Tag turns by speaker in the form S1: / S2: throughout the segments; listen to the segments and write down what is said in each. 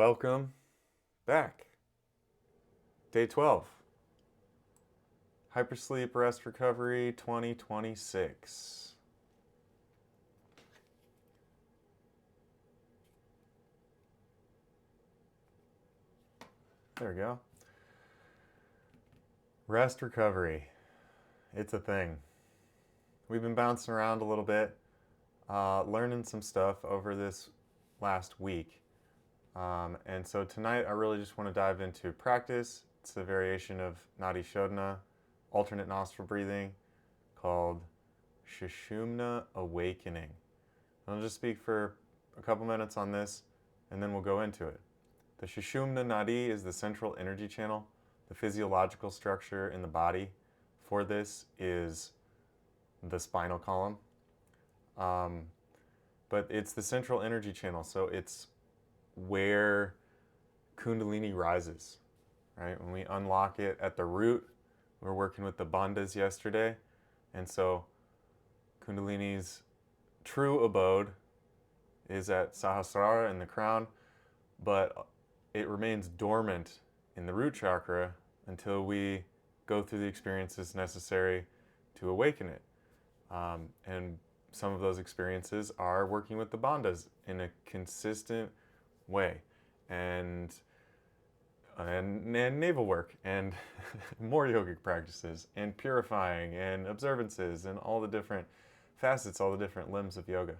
S1: Welcome back. Day 12. Hypersleep Rest Recovery 2026. There we go. Rest recovery. It's a thing. We've been bouncing around a little bit, learning some stuff over this last week. And so tonight I really just want to dive into practice. It's a variation of nadi shodhana, alternate nostril breathing, called Sushumna Awakening. I'll just speak for a couple minutes on this, and then we'll go into it. The Sushumna nadi is the central energy channel. The physiological structure in the body for this is the spinal column. But it's the central energy channel, so it's where Kundalini rises, right? When we unlock it at the root, we were working with the bandhas yesterday, and so Kundalini's true abode is at Sahasrara in the crown, but it remains dormant in the root chakra until we go through the experiences necessary to awaken it. And some of those experiences are working with the bandhas in a consistent way, and navel work, and more yogic practices, and purifying, and observances, and all the different facets, all the different limbs of yoga,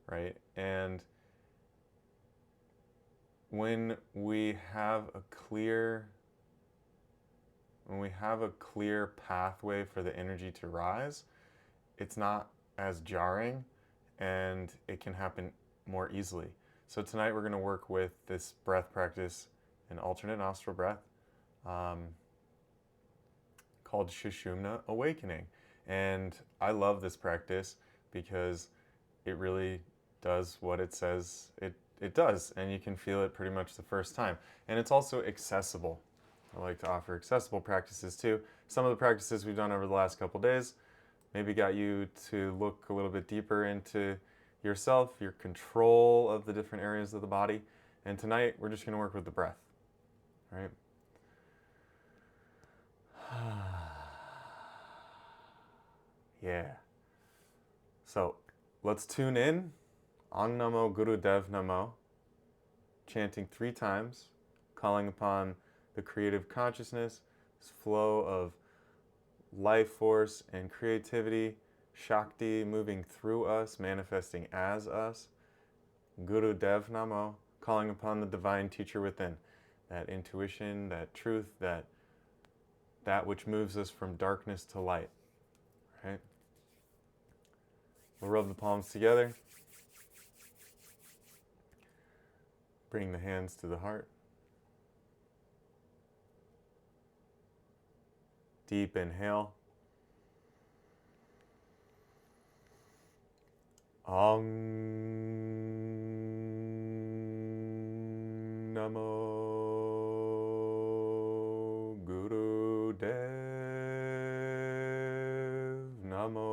S1: right? And when we have a clear pathway for the energy to rise, it's not as jarring, and it can happen more easily. So tonight we're going to work with this breath practice, an alternate nostril breath, called Sushumna Awakening. And I love this practice because it really does what it says it does, and you can feel it pretty much the first time. And it's also accessible. I like to offer accessible practices too. Some of the practices we've done over the last couple days maybe got you to look a little bit deeper into yourself, your control of the different areas of the body. And tonight we're just going to work with the breath, right? Yeah. So let's tune in. Ang Namo Guru Dev Namo, chanting 3 times, calling upon the creative consciousness, this flow of life force and creativity, Shakti moving through us, manifesting as us. Guru Dev Namo, calling upon the divine teacher within, that intuition, that truth, that which moves us from darkness to light, right? We'll rub the palms together. Bring the hands to the heart. Deep inhale. Om Namo Guru Dev Namo.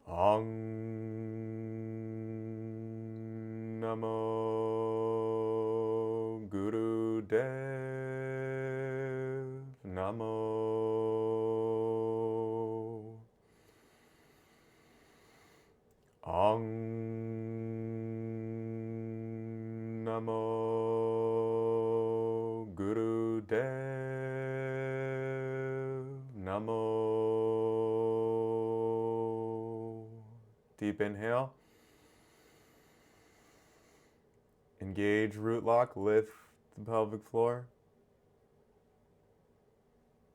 S1: Om Namo Guru Dev Namo. Om Namo Guru Dev Namo. Deep inhale. Engage root lock, lift the pelvic floor.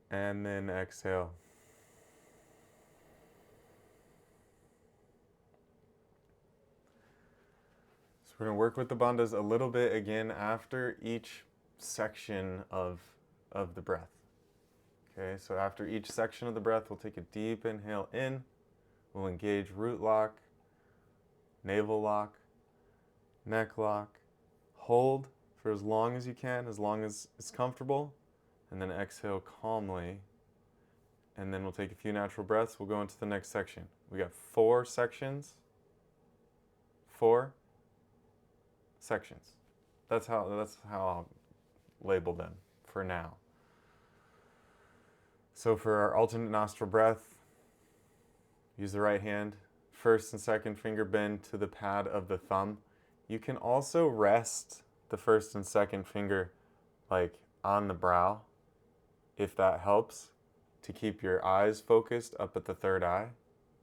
S1: And then exhale. So we're going to work with the bandhas a little bit again after each section of the breath. Okay, so after each section of the breath, we'll take a deep inhale in. We'll engage root lock, navel lock, neck lock. Hold for as long as you can, as long as it's comfortable, and then exhale calmly. And then we'll take a few natural breaths. We'll go into the next section. We got 4 sections 4 sections. That's how I'll label them for now. So for our alternate nostril breath, use the right hand. First and second finger bend to the pad of the thumb. You can also rest the first and second finger like on the brow, if that helps, to keep your eyes focused up at the third eye,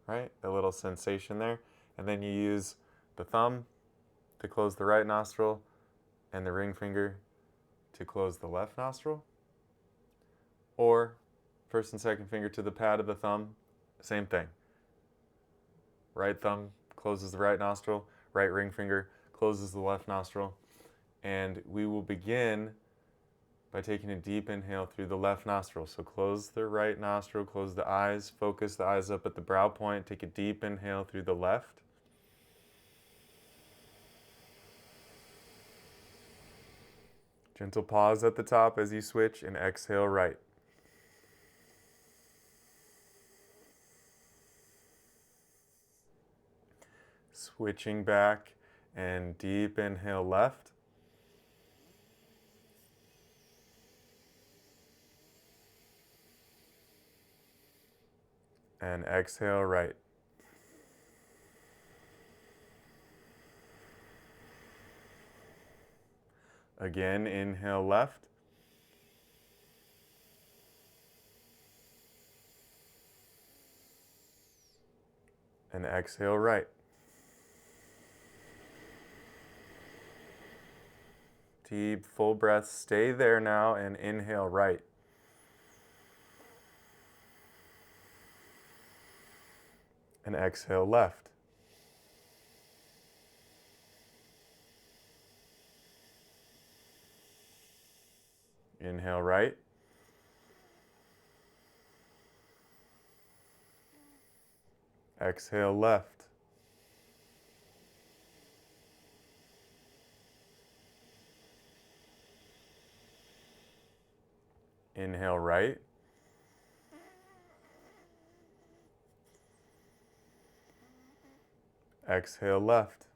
S1: right? A little sensation there. And then you use the thumb to close the right nostril and the ring finger to close the left nostril. Or first and second finger to the pad of the thumb, same thing. Right thumb closes the right nostril, right ring finger closes the left nostril. And we will begin by taking a deep inhale through the left nostril. So close the right nostril, close the eyes, focus the eyes up at the brow point, take a deep inhale through the left. Gentle pause at the top as you switch and exhale right. Switching back and deep inhale left. And exhale right. Again, inhale left. And exhale right. Deep, full breath. Stay there now and inhale right. And exhale left. Inhale right. Exhale left. Inhale right. Exhale left.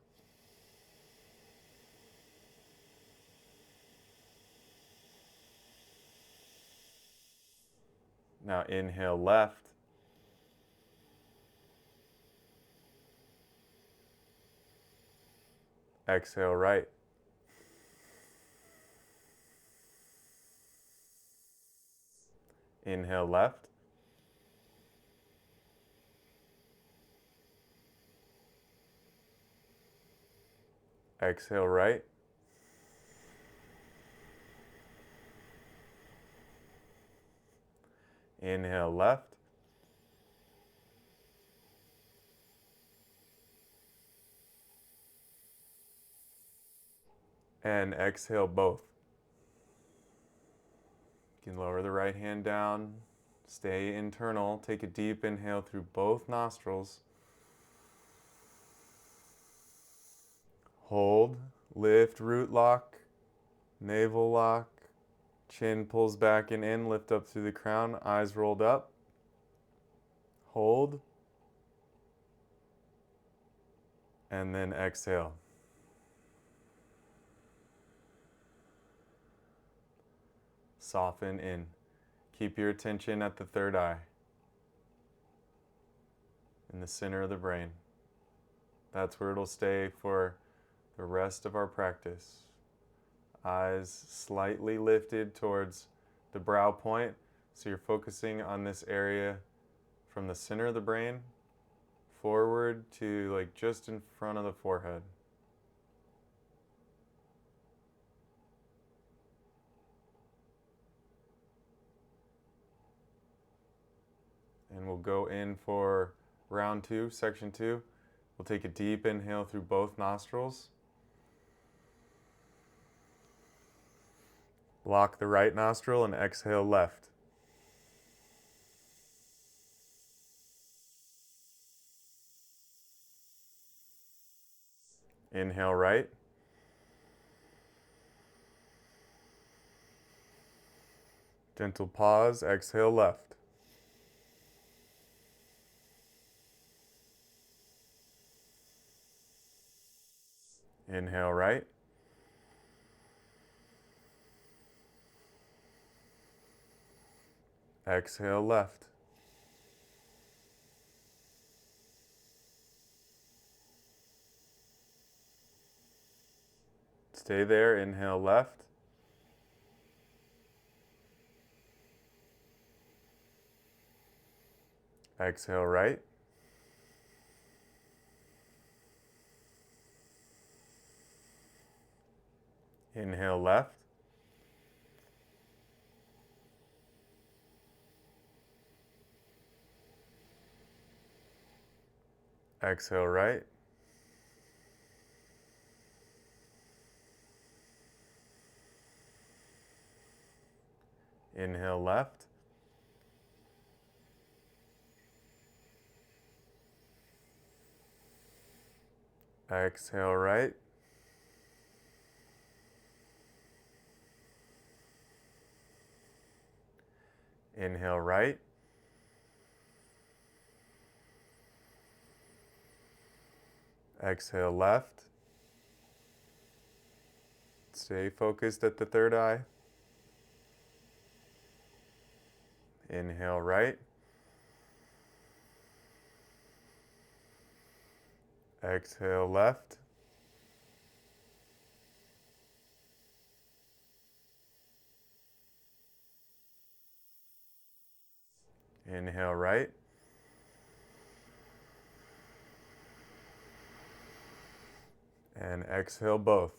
S1: Now inhale left. Exhale right. Inhale left. Exhale right. Inhale left. And exhale both. You can lower the right hand down. Stay internal. Take a deep inhale through both nostrils. Hold. Lift, root lock, navel lock. Chin pulls back and in. Lift up through the crown. Eyes rolled up. Hold. And then exhale. Soften in. Keep your attention at the third eye, in the center of the brain. That's where it'll stay for the rest of our practice. Eyes slightly lifted towards the brow point, so you're focusing on this area from the center of the brain forward to like just in front of the forehead. And we'll go in for round 2, section 2. We'll take a deep inhale through both nostrils. Lock the right nostril and exhale left. Inhale right. Gentle pause, exhale left. Inhale right. Exhale left. Stay there. Inhale left. Exhale right. Inhale left. Exhale right. Inhale left. Exhale right. Inhale right. Exhale left. Stay focused at the third eye. Inhale right. Exhale left. Inhale right. And exhale both.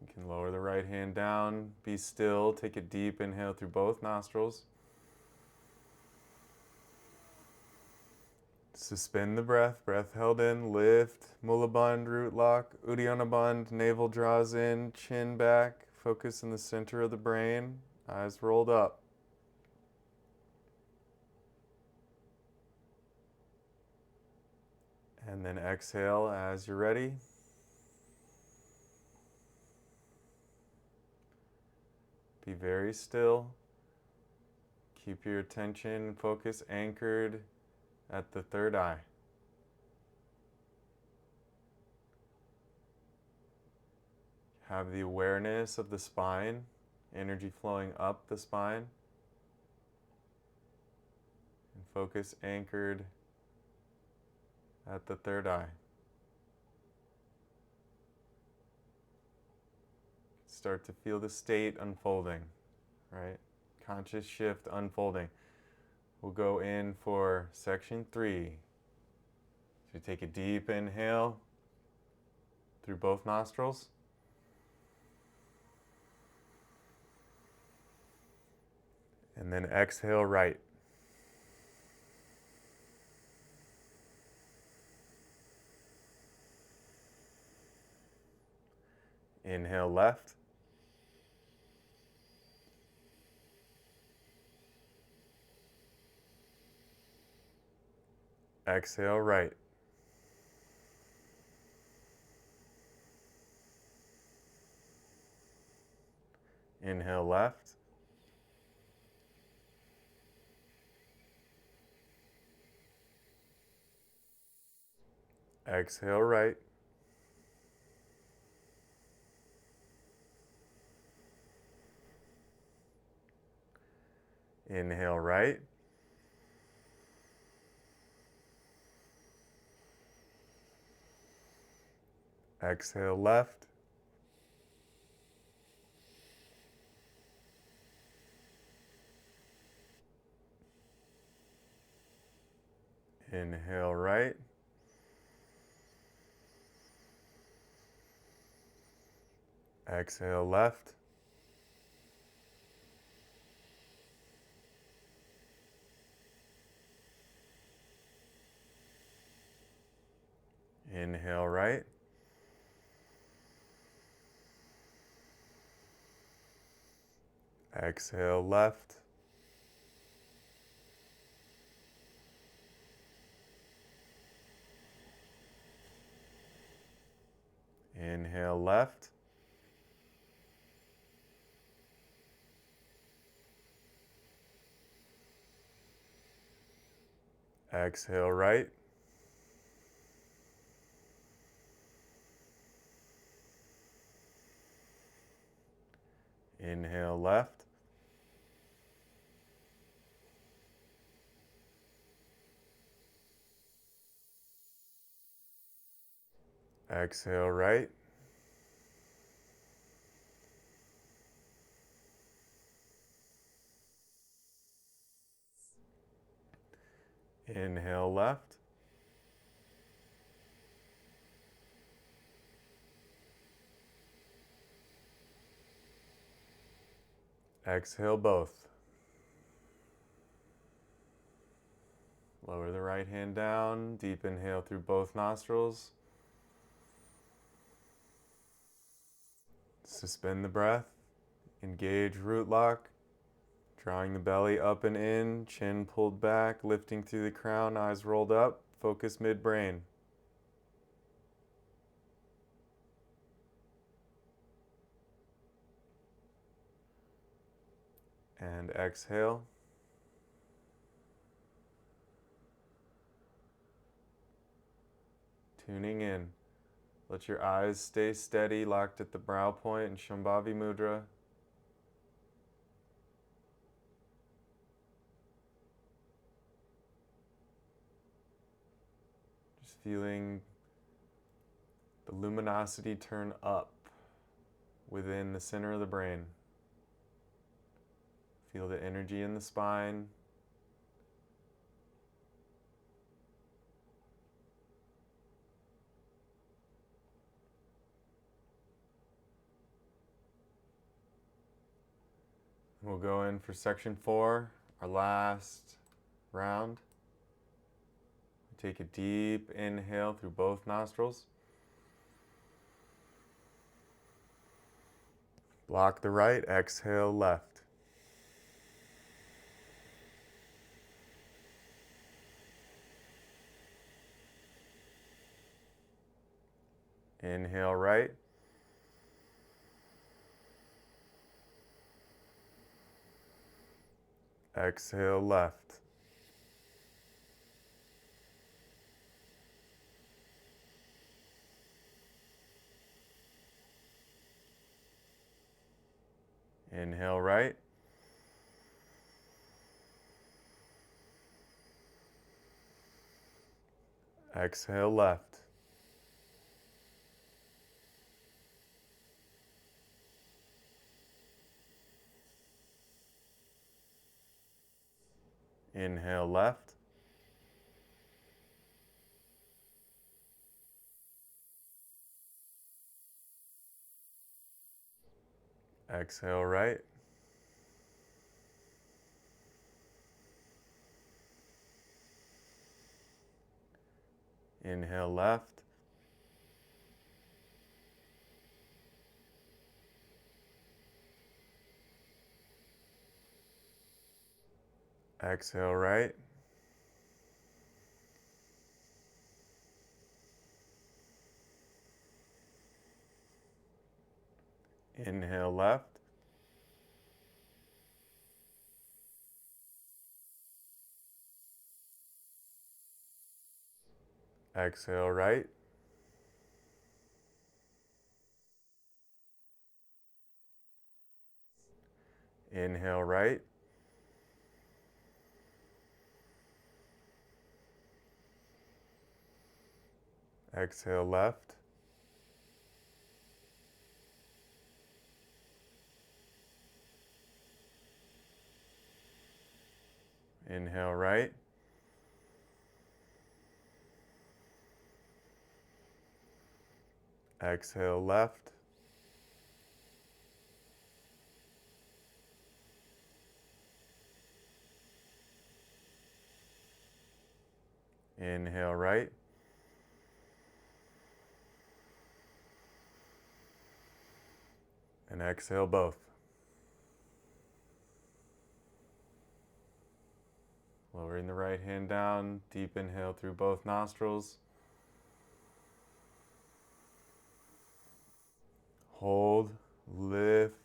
S1: You can lower the right hand down, be still, take a deep inhale through both nostrils. Suspend the breath, breath held in, lift, mula bandh, root lock, uddiyana bandh, navel draws in, chin back, focus in the center of the brain, eyes rolled up. And then exhale as you're ready. Be very still. Keep your attention and focus anchored at the third eye. Have the awareness of the spine, energy flowing up the spine. And focus anchored at the third eye. Start to feel the state unfolding, right? Conscious shift unfolding. We'll go in for section 3. So you take a deep inhale through both nostrils. And then exhale right. Inhale left. Exhale right. Inhale left. Exhale right. Inhale right. Exhale left. Inhale right. Exhale left. Inhale right. Exhale left. Inhale left. Exhale right. Exhale right. Inhale left. Exhale both. Lower the right hand down. Deep inhale through both nostrils. Suspend the breath. Engage root lock. Drawing the belly up and in. Chin pulled back. Lifting through the crown. Eyes rolled up. Focus midbrain. And exhale. Tuning in. Let your eyes stay steady, locked at the brow point in Shambhavi Mudra. Just feeling the luminosity turn up within the center of the brain. Feel the energy in the spine. We'll go in for section 4, our last round. Take a deep inhale through both nostrils. Block the right, exhale left. Inhale right. Exhale left. Inhale right. Exhale left. Inhale left. Exhale right. Inhale left. Exhale right. Inhale left. Exhale right. Inhale right. Exhale left. Inhale right. Exhale left. Inhale right. And exhale both. Lowering the right hand down. Deep inhale through both nostrils. Hold, lift.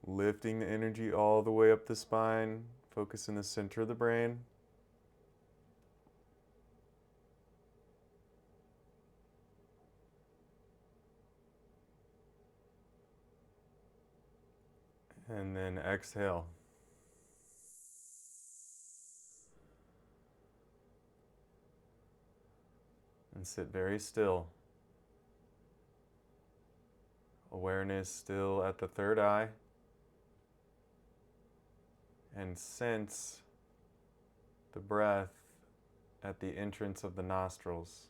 S1: Lifting the energy all the way up the spine. Focus in the center of the brain. And then exhale. and sit very still. Awareness still at the third eye, and sense the breath at the entrance of the nostrils.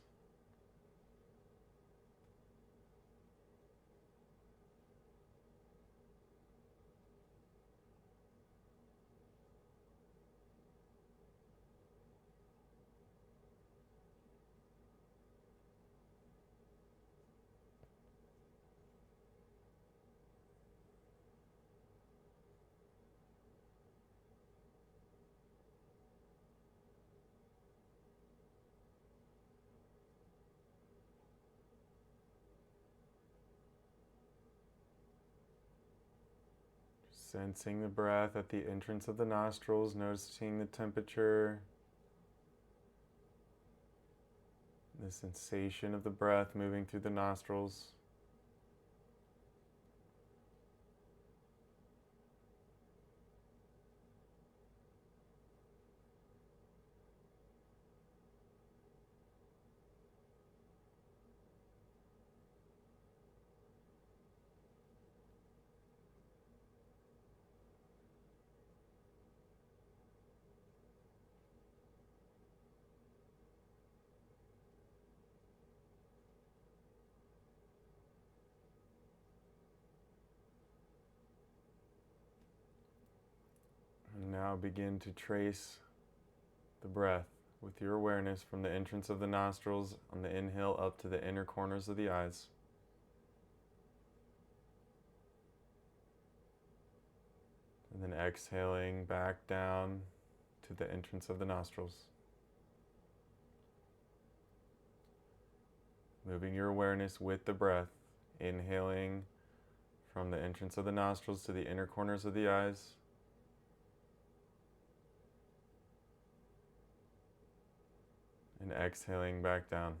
S1: Sensing the breath at the entrance of the nostrils, noticing the temperature, the sensation of the breath moving through the nostrils. And now begin to trace the breath with your awareness from the entrance of the nostrils on the inhale up to the inner corners of the eyes. And then exhaling back down to the entrance of the nostrils. Moving your awareness with the breath, inhaling from the entrance of the nostrils to the inner corners of the eyes. And exhaling back down.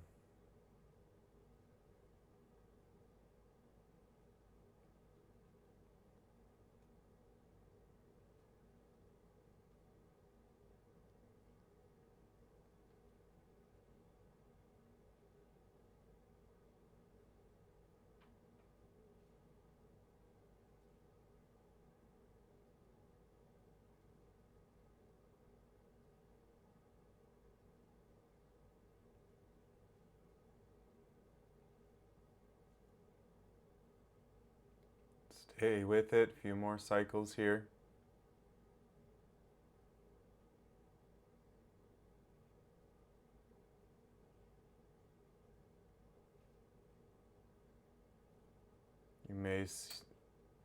S1: Stay with it, a few more cycles here. You may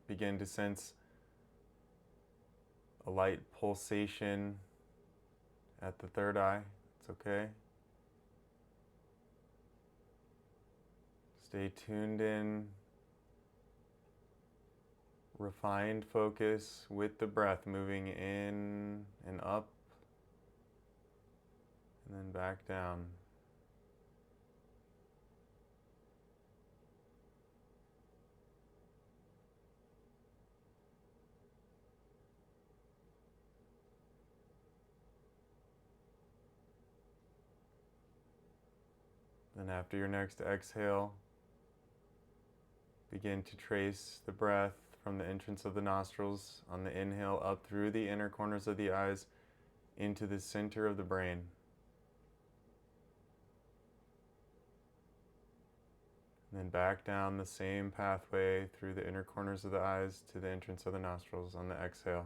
S1: begin to sense a light pulsation at the third eye. It's okay. Stay tuned in. Refined focus with the breath moving in and up and then back down. Then after your next exhale, begin to trace the breath from the entrance of the nostrils on the inhale up through the inner corners of the eyes into the center of the brain. And then back down the same pathway through the inner corners of the eyes to the entrance of the nostrils on the exhale.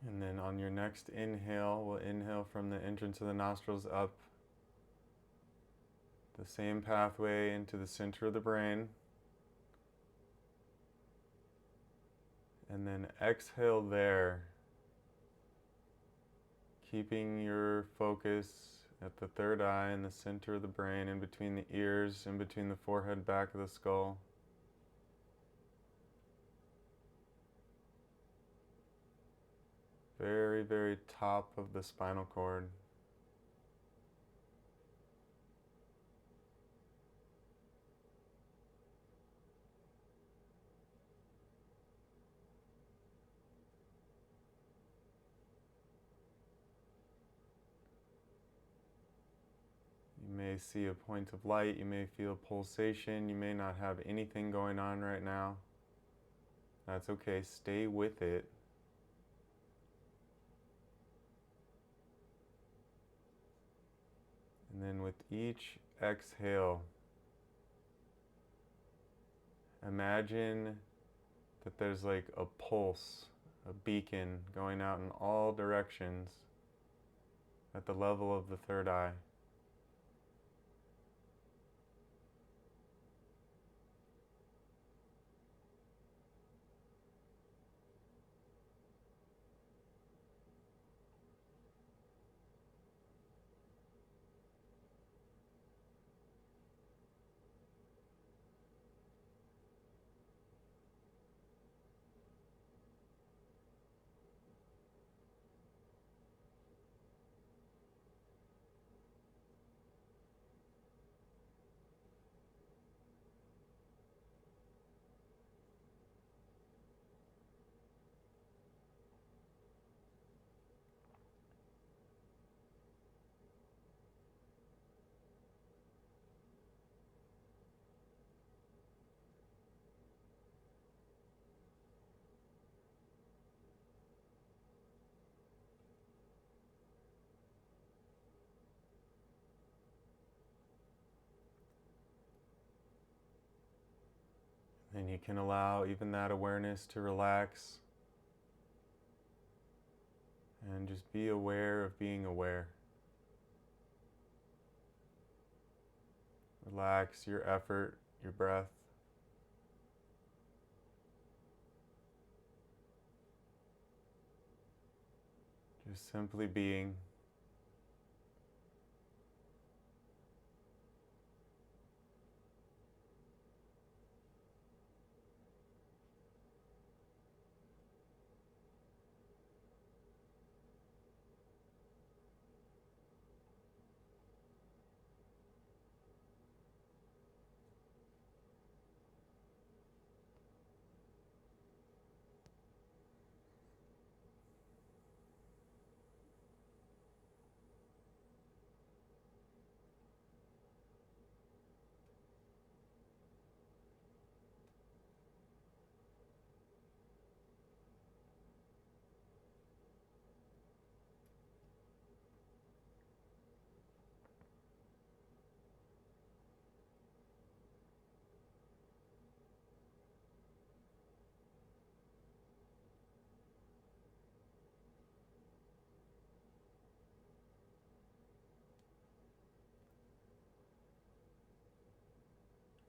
S1: And then on your next inhale, we'll inhale from the entrance of the nostrils up the same pathway into the center of the brain. And then exhale there, keeping your focus at the third eye in the center of the brain, in between the ears, in between the forehead, back of the skull. Very, very top of the spinal cord. You may see a point of light, you may feel pulsation, you may not have anything going on right now. That's okay, stay with it. And then with each exhale, imagine that there's like a pulse, a beacon going out in all directions at the level of the third eye. And you can allow even that awareness to relax and just be aware of being aware. Relax your effort, your breath. Just simply being.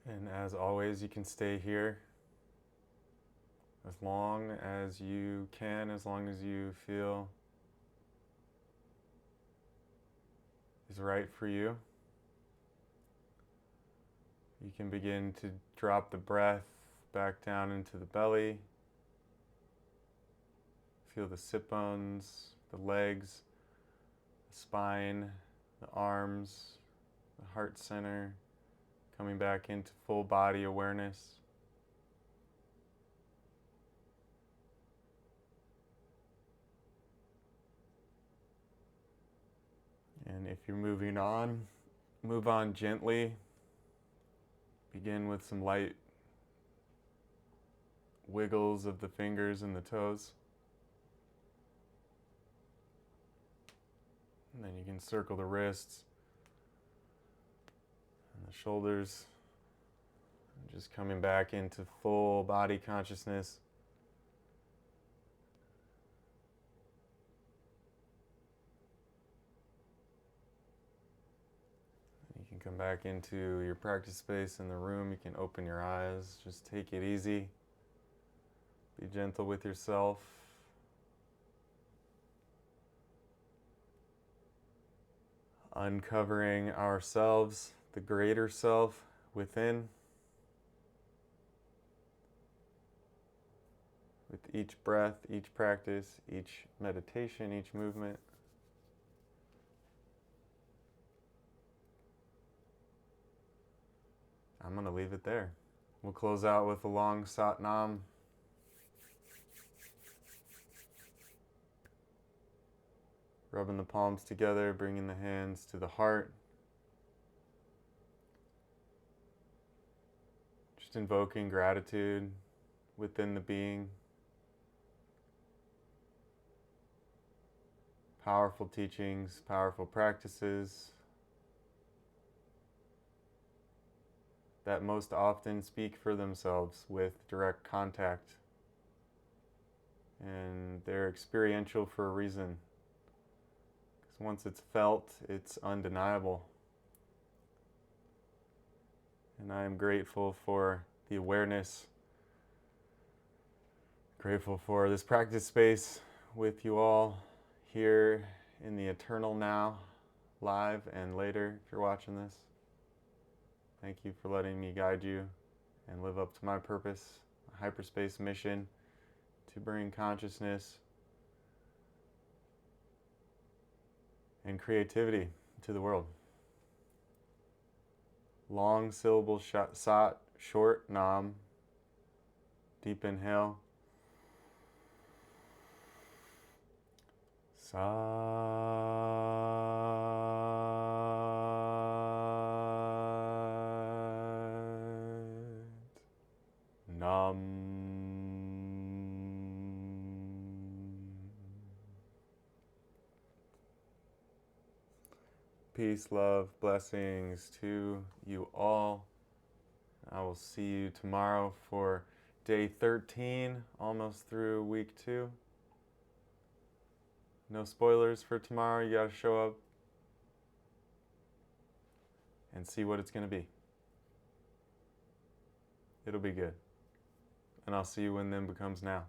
S1: And as always, you can stay here as long as you can, as long as you feel is right for you. You can begin to drop the breath back down into the belly. Feel the sit bones, the legs, the spine, the arms, the heart center, coming back into full body awareness. And if you're moving on, move on gently. Begin with some light wiggles of the fingers and the toes. And then you can circle the wrists and the shoulders. And just coming back into full body consciousness. Come back into your practice space in the room. You can open your eyes. Just take it easy. Be gentle with yourself. Uncovering ourselves, the greater self within. With each breath, each practice, each meditation, each movement. I'm going to leave it there. We'll close out with a long Sat Nam. Rubbing the palms together, bringing the hands to the heart. Just invoking gratitude within the being. Powerful teachings, powerful practices that most often speak for themselves with direct contact. And they're experiential for a reason. Because once it's felt, it's undeniable. And I am grateful for the awareness, grateful for this practice space with you all here in the eternal now, live and later if you're watching this. Thank you for letting me guide you and live up to my purpose, a hyperspace mission to bring consciousness and creativity to the world. Long syllable sat, short nam, deep inhale. Sat nam. Peace, love, blessings to you all. I will see you tomorrow for day 13, almost through week 2. No spoilers for tomorrow. You gotta show up and see what it's gonna be. It'll be good. And I'll see you when then becomes now.